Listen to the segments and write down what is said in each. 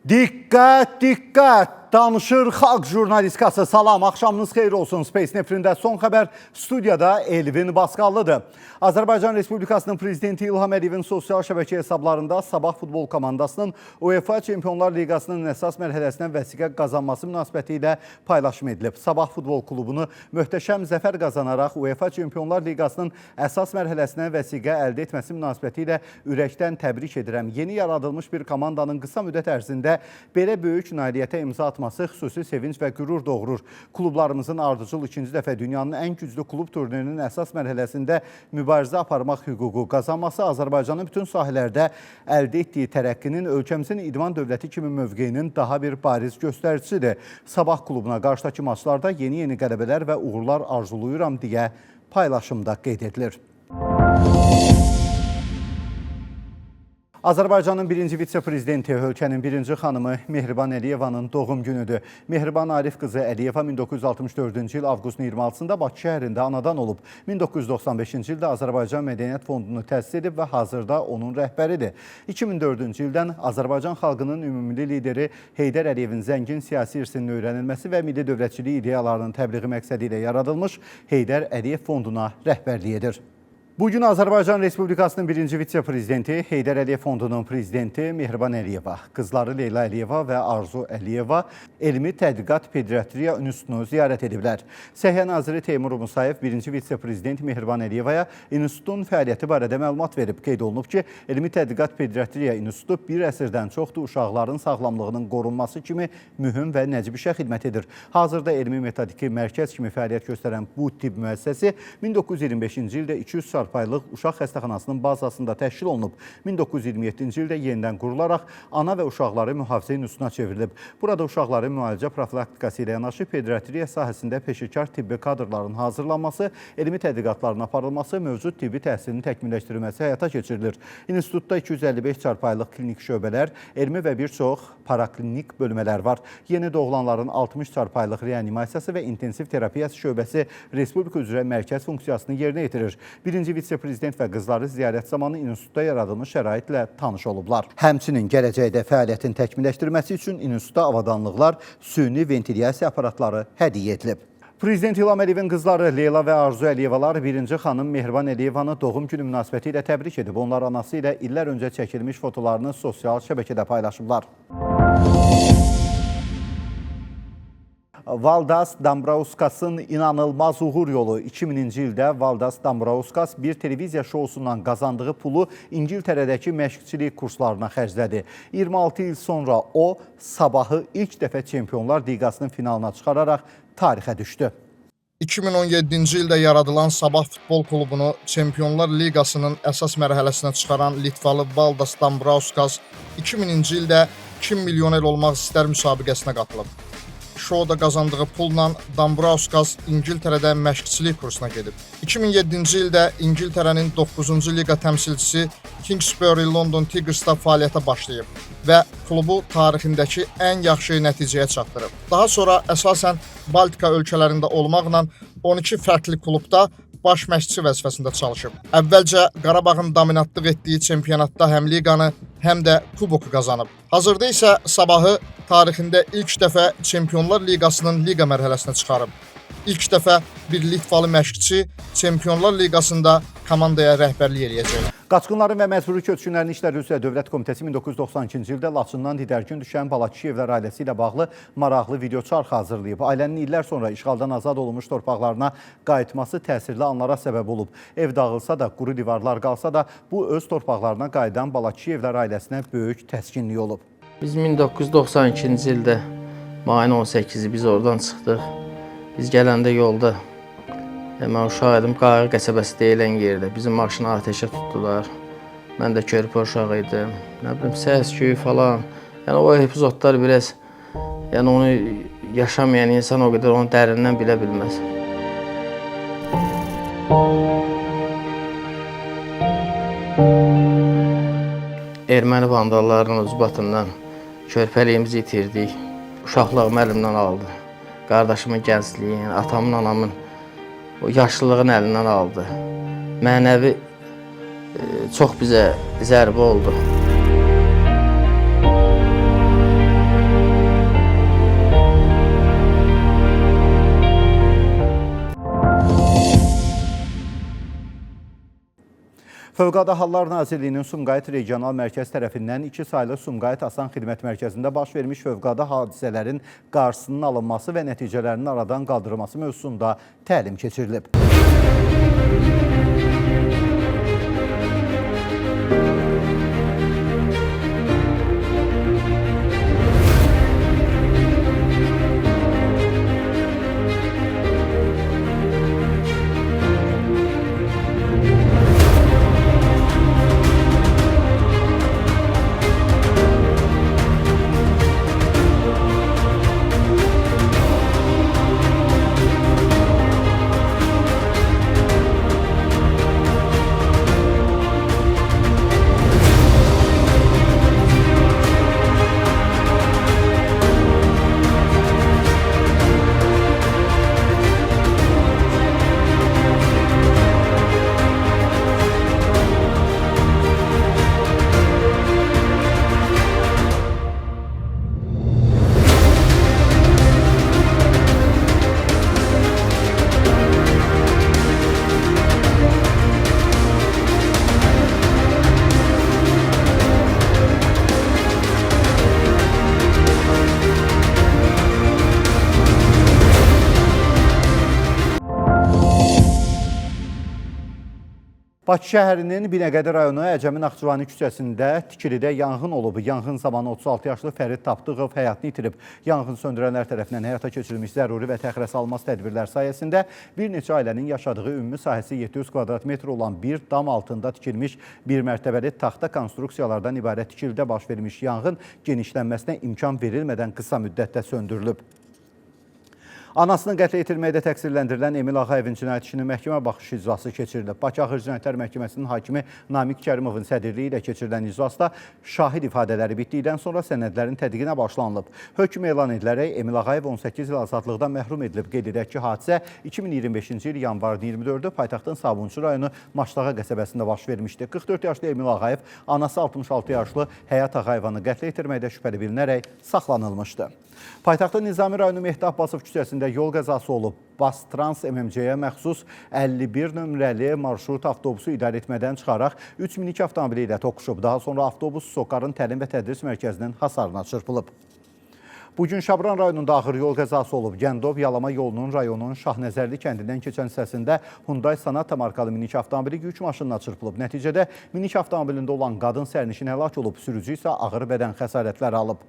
Diqqət, diqqət! Danışır Xalq Jurnalistikası. Salam, axşamınız xeyir olsun. Space Nefrində son xəbər studiyada Elvin Basqallıdır. Azərbaycan Respublikasının Prezidenti İlham Əliyevin sosial şəbəkə hesablarında Sabah futbol komandasının UEFA Çempionlar Liqasının əsas mərhələsinə vəsiqə qazanması münasibəti ilə paylaşım edilib. Sabah futbol klubunu möhtəşəm zəfər qazanaraq UEFA Çempionlar Liqasının əsas mərhələsinə vəsiqə əldə etməsi münasibəti ilə ürəkdən təbrik edirəm. Yeni yaradılmış bir komandanın qısa müddət ərzində belə böyük nailiyyətə imza atması xüsusi sevinç və qürur doğurur. Klublarımızın ardıcıl ikinci dəfə dünyanın ən güclü klub turnirinin əsas mərhələsində mübarizə aparmaq hüququ qazanması Azərbaycanın bütün sahələrdə əldə etdiyi tərəqqinin ölkəmizin idman dövləti kimi mövqeyinin daha bir bariz göstəricisidir. Sabah klubuna qarşıdakı maçlarda yeni qələbələr və uğurlar arzuluyuram deyə paylaşımda qeyd edilir. Azərbaycanın birinci vitse-prezidenti, ölkənin birinci xanımı Mehriban Əliyevanın doğum günüdür. Mehriban Arif qızı Əliyeva 1964-cü il avqustun 26-sında Bakı şəhərində anadan olub. 1995-ci ildə Azərbaycan Mədəniyyət Fondunu təsis edib və hazırda onun rəhbəridir. 2004-cü ildən Azərbaycan xalqının ümumi lideri Heydər Əliyevin zəngin siyasi irsinin öyrənilməsi və milli dövlətçilik ideyalarının təbliği məqsədi ilə yaradılmış Heydər Əliyev Fonduna rəhbərlik edir. Bugün Azərbaycan Respublikasının birinci vitse-prezidenti, Heydər Əliyev Fondunun prezidenti Mehriban Əliyeva, qızları Leyla Əliyeva və Arzu Əliyeva Elmi Tədqiqat Pediatriya İnstitutunu ziyarət ediblər. Səhiyyə naziri Teymur Musayev birinci vitse-prezident Mehriban Əliyevaya institutun fəaliyyəti barədə məlumat verib. Qeyd olunub ki, Elmi Tədqiqat Pediatriya İnstitutu bir əsrdən çoxdur uşaqların sağlamlığının qorunması kimi mühüm və nəcib işə xidmət edir. Hazırda elmi metodiki mərkəz kimi fəaliyyət göstərən bu tibb müəssisəsi 1925-ci ildə 200 çarpayılıq uşaq xəstəxanasının bazasında təşkil olunub. 1927-ci ildə yenidən qurularaq ana və uşaqları mühafizə institutuna çevrilib. Burada uşaqların müalicə profilaktikası ilə yanaşı pediatriya sahəsində peşəkar tibbi kadrların hazırlanması, elmi tədqiqatların aparılması, mövcud tibbi təhsilinin təkmilləşdirilməsi həyata keçirilir. İnstitutda 255 çarpayılıq klinik şöbələr, elmi və bir çox paraklinik bölmələr var. Yeni doğulanların 60 çarpayılıq reanimasiyası və intensiv terapiya şöbəsi Respublika üzrə mərkəz funksiyasını yerinə yetirir. Birinci vitse-prezident və qızları ziyarət zamanı institutda yaradılmış şəraitlə tanış olublar. Həmçinin gələcəkdə fəaliyyətin təkmilləşdirməsi üçün institutda avadanlıqlar, süni ventilyasiya aparatları hədiyyə edilib. Prezident İlham Əliyevin qızları Leyla və Arzu Əliyevalar birinci xanım Mehriban Əliyevanı doğum günü münasibəti ilə təbrik edib. Onlar anası ilə illər öncə çəkilmiş fotolarını sosial şəbəkədə paylaşıblar. Valdas Dambrauskas'ın inanılmaz uğur yolu. 2000-ci ildə Valdas Dambrauskas bir televiziya şousundan qazandığı pulu İngiltərədəki məşqçilik kurslarına xərclədi. 26 il sonra o, Sabahı ilk dəfə Çempionlar Liqasının finalına çıxararaq tarixə düşdü. 2017-ci ildə yaradılan Sabah futbol klubunu Çempionlar Liqasının əsas mərhələsinə çıxaran Litvalı Valdas Dambrauskas 2000-ci ildə Kim milyoner olmaq istər müsabiqəsinə qatılıb. Şouda qazandığı pulla Dambrauskas İngiltərədə məşqçilik kursuna gedib. 2007-ci ildə İngiltərənin 9-cu liqa təmsilçisi Kingsbury London Tigers'da fəaliyyətə başlayıb və klubu tarixindəki ən yaxşı nəticəyə çatdırıb. Daha sonra əsasən Baltika ölkələrində olmaqla 12 fərqli klubda baş məşqçi vəzifəsində çalışıb. Əvvəlcə Qarabağın dominatlıq etdiyi çempionatda həm liqanı, həm də kuboku qazanıb. Hazırda isə Sabahı tarixində ilk dəfə Çempionlar Liqasının liqa mərhələsinə çıxarıb. İlk dəfə bir Litvalı məşqçi Çempionlar Liqasında komandaya rəhbərlik eləyəcək. Qaçqınların və məcburi köçkünlərin İşləri üzrə Dövlət Komitəsi 1992-ci ildə Laçından didərgin düşən Balakişiyevlər ailəsi ilə bağlı maraqlı videoçarx hazırlayıb. Ailənin illər sonra işğaldan azad olunmuş torpaqlarına qayıtması təsirli anlara səbəb olub. Ev dağılsa da, quru divarlar qalsa da, bu öz torpaqlarına qayıdan Balakişiyevlər ailəsinə böyük təskinlik olub. Biz 1992-ci ildə mayın 18-i biz oradan çıxdıq. Biz gələndə yolda, mən uşaq idim, Qayğı qəsəbəsi deyilən yerdə. Bizim maşını ateşə tutdular. Mən də körpə uşaq idim. Nə bilim, səs-küy falan. Yəni o epizodlar biraz, yəni onu yaşamayan insan o qədər onu dərindən bilə bilməz. Erməni vandallarının ucbatından körpəliyimizi itirdik. Uşaqlığımı əlimdən aldı. Qardaşımın gəncliyin, atamın, anamın o yaşlılığın əlindən aldı. Mənəvi çox bizə zərbə oldu. Fövqəladə Hallar Nazirliyinin Sumqayıt Regional Mərkəz tərəfindən 2 saylı Sumqayıt Asan Xidmət Mərkəzində baş vermiş fövqəladə hadisələrin qarşısının alınması və nəticələrinin aradan qaldırılması mövzusunda təlim keçirilib. Bakı şəhərinin Binəqədi rayonu Əcəmi Naxçıvani küçəsində tikilidə yanğın olub. Yanğın zamanı 36 yaşlı Fərid Tapdığov həyatını itirib. Yanğın söndürənlər tərəfindən həyata keçirilmiş zəruri və təxirəsalmaz tədbirlər sayəsində bir neçə ailənin yaşadığı ümumi sahəsi 700 kvadrat metr olan bir dam altında tikilmiş bir mərtəbəli taxta konstruksiyalardan ibarət tikilidə baş vermiş yanğın genişlənməsinə imkan verilmədən qısa müddətdə söndürülüb. Anasını qətlə yetirməkdə təqsirləndirilən Emil Ağayevin cinayət işinin məhkəmə baxış icrası keçirilib. Bakı Ağır Cinayətlər Məhkəməsinin hakimi Namiq Kərimovun sədrliyi ilə keçirilən icrasda şahid ifadələri bitdikdən sonra sənədlərin tədqiqinə başlanılıb. Hökm elan edilərək Emil Ağayev 18 il azadlıqdan məhrum edilib. Qeyd edək ki, hadisə 2025-ci il yanvarın 24-ü paytaxtın Sabunçu rayonu Maçlağa qəsəbəsində baş vermişdi. 44 yaşlı Emil Ağayev anası 66 yaşlı Həyat Ağayevanı qətlə yetirməkdə şübhəli bilinərək saxlanılmışdı. Paytaxtın Nizami rayonu Mehdi Abbasov küçəsində yol qəzası olub. Bastrans MMC-yə məxsus 51 nömrəli marşrut avtobusu idarə etmədən çıxaraq 3 minik avtomobili ilə toqquşub. Daha sonra avtobus Sokarın təlim və tədris mərkəzinin hasarına çırpılıb. Bugün Şabran rayonunda ağır yol qəzası olub. Gəndov Yalama yolunun rayonun Şahnəzərli kəndindən keçən hissəsində Hyundai Sonata markalı minik avtomobili yük maşınına çırpılıb. Nəticədə minik avtomobilində olan qadın sərnişin həlak olub, sürücü isə ağır bədən xəsarətləri alıb.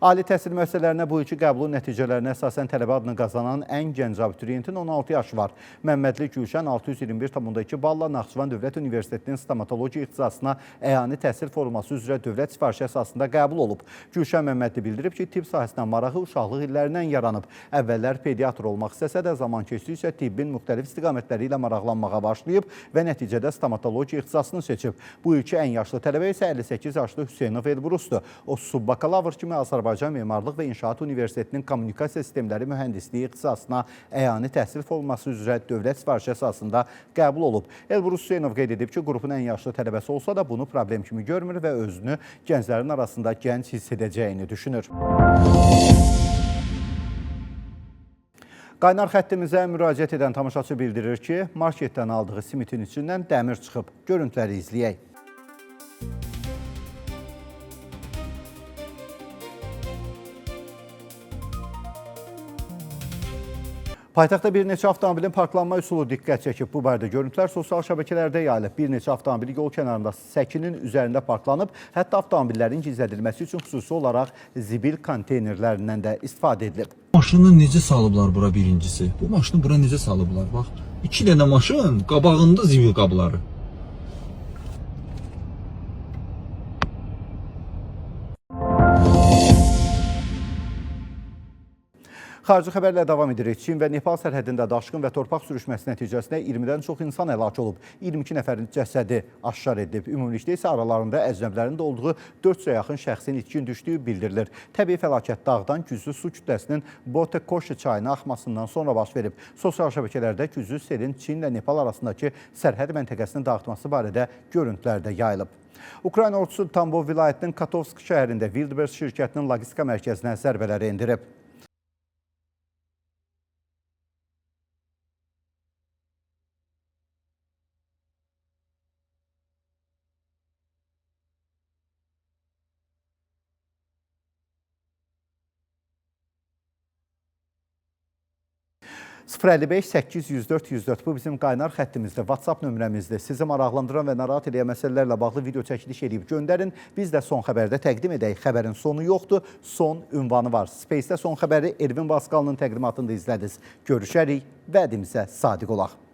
Ali təhsil müəssisələrinə bu ilki qəbulun nəticələrinə əsasən tələbə adını qazanan ən gənc abituriyentin 16 yaşı var. Məmmədli Gülşən 621,2 balla Naxçıvan Dövlət Universitetinin stomatologiya ixtisasına əyani təhsil forması üzrə dövlət sifarişi əsasında qəbul olub. Gülşən Məmmədli bildirib ki, tibb sahəsinə marağı uşaqlıq illərindən yaranıb. Əvvəllər pediatr olmaq istəsə də zaman keçdikcə tibbin müxtəlif istiqamətləri ilə maraqlanmağa başlayıb və nəticədə stomatologiya ixtisasını seçib. Bu ilki ən yaşlı tələbə isə 58 yaşlı Hüseynov Elbrusdur. O subbakalavr kimi Azərbaycan Memarlıq və İnşaat Universitetinin Kommunikasiya Sistemləri Mühəndisliyi ixtisasına əyani təhsil forması üzrə dövlət sifarişi əsasında qəbul olub. Elbrus Hüseynov qeyd edib ki, qrupun ən yaşlı tələbəsi olsa da bunu problem kimi görmür və özünü gənclərin arasında gənc hiss edəcəyini düşünür. Qaynar xəttimizə müraciət edən tamaşaçı bildirir ki, marketdən aldığı simitin içindən dəmir çıxıb. Görüntüləri izləyək. Paytaxtda bir neçə avtomobilin parklanma üsulu diqqət çəkib. Bu barədə görüntülər sosial şəbəkələrdə yayılıb. Bir neçə avtomobil yol kənarında səkinin üzərində parklanıb. Hətta avtomobillərin gizlədilməsi üçün xüsusi olaraq zibil konteynerlərindən də istifadə edilib. Maşını necə salıblar bura birincisi? Bu maşını bura necə salıblar? Bax, 2 dənə maşın, qabağında zibil qabları. Xarici xəbərlə davam edirik. Çin və Nepal sərhədində daşqın və torpaq sürüşməsi nəticəsində 20-dən çox insan həlak olub. 22 nəfərin cəsədi aşkar edilib. Ümumilikdə isə aralarında əcnəbilərin də olduğu 400-ə yaxın şəxsin itkin düşdüyü bildirilir. Təbii fəlakət dağdan güclü su kütləsinin Botekoshi çayına axmasından sonra baş verib. Sosial şəbəkələrdə güclü selin Çin ilə Nepal arasındakı sərhəd məntəqəsini dağıtması barədə görüntülər də yayılıb. Ukrayna ordusu Tambov vilayətinin Katovsk şəhərində Wildbergs şirkətinin logistika mərkəzinə zərbələri endirib. 055 804 104 bu bizim qaynar xəttimizdir, WhatsApp nömrəmizdir. Sizi maraqlandıran və narahat edən məsələlərlə bağlı video çəkiliş edib göndərin. Biz də son xəbərdə təqdim edək. Xəbərin sonu yoxdur, son ünvanı var. Space'də son xəbəri Ervin Baskalının təqdimatında izlədiniz. Görüşərik, vədimizə sadiq olaq.